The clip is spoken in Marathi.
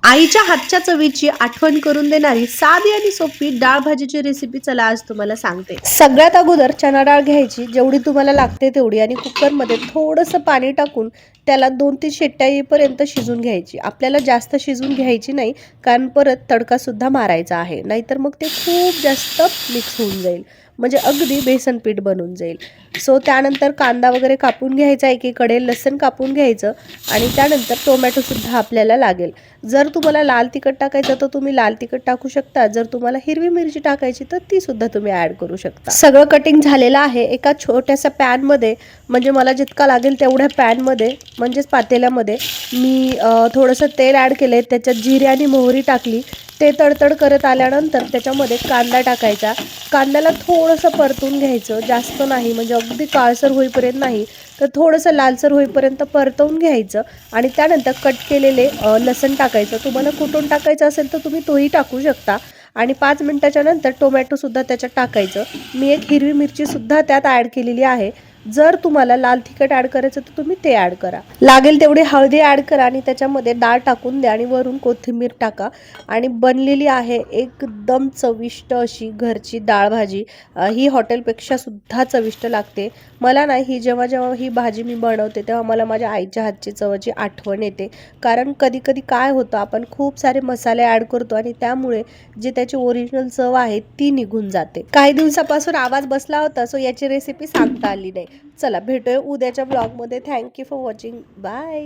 आईच्या हातच्या चवीची आठवण करून देणारी साधी आणि सोपी डाळ भाजीची रेसिपी चला आज तुम्हाला सांगते। सगळ्यात अगोदर चणा डाळ घ्यायची, जेवढी तुम्हाला लागते तेवढी, आणि कुकरमध्ये थोडंसं पाणी टाकून त्याला 2-3 शिट्ट्या येईपर्यंत शिजून घ्यायची। आपल्याला जास्त शिजून घ्यायची नाही, कारण परत तडका सुद्धा मारायचा आहे, नाहीतर मग ते खूप जास्त मिक्स होऊन जाईल, म्हणजे अगदी बेसन पीठ बनून जाईल। सो त्यानंतर कांदा वगैरे कापून घ्यायचा एकीकडे, लसूण कापून घ्यायचं, आणि त्यानंतर टोमॅटो सुद्धा आपल्याला लागेल। जर तुम्हाला लाल तिखट टाकायचं तर तुम्ही लाल तिखट टाकू शकता, जर तुम्हाला हिरवी मिरची टाकायची तर ती सुद्धा तुम्ही ॲड करू शकता। सगळं कटिंग झालेलं आहे। एका छोट्याशा पॅनमध्ये, म्हणजे मला जितका लागेल तेवढ्या पॅनमध्ये म्हणजेच पातेल्यामध्ये मी थोडंसं तेल ॲड केले, त्याच्यात जिरे आणि मोहरी टाकली। ते तडतड करत आल्यानंतर त्याच्यामध्ये कांदा टाकायचा। कांद्याला थोडंसं परतून घ्यायचं, जास्त नाही, म्हणजे अगदी काळसर होईपर्यंत नाही, तर थोडंसं लालसर होईपर्यंत परतवून घ्यायचं। आणि त्यानंतर कट केलेले लसूण टाकायचं। तुम्हाला कुटून टाकायचं असेल तर तुम्ही तोही टाकू शकता। आणि 5 मिनिटाच्या नंतर टोमॅटोसुद्धा त्याच्यात टाकायचं। मी एक हिरवी मिरचीसुद्धा त्यात ॲड केलेली आहे। जर तुम्हाला लाल तिखट ॲड करायचं तर तुम्ही ते ॲड करा, लागेल तेवढी हळदी ॲड करा, आणि त्याच्यामध्ये डाळ टाकून द्या, आणि वरून कोथिंबीर टाका, आणि बनलेली आहे एकदम चविष्ट अशी घरची डाळ भाजी। ही हॉटेलपेक्षा सुद्धा चविष्ट लागते। मला नाही, ही जेव्हा जेव्हा ही भाजी मी बनवते तेव्हा मला माझ्या आईच्या हातची चवची आठवण येते, कारण कधी कधी काय होतं, आपण खूप सारे मसाले ॲड करतो आणि त्यामुळे जी त्याची ओरिजिनल चव आहे ती निघून जाते। काही दिवसापासून आवाज बसला होता, सो याची रेसिपी सांगता आली नाही। चला भेटूया उद्याच्या ब्लॉगमध्ये। Thank you for watching, bye.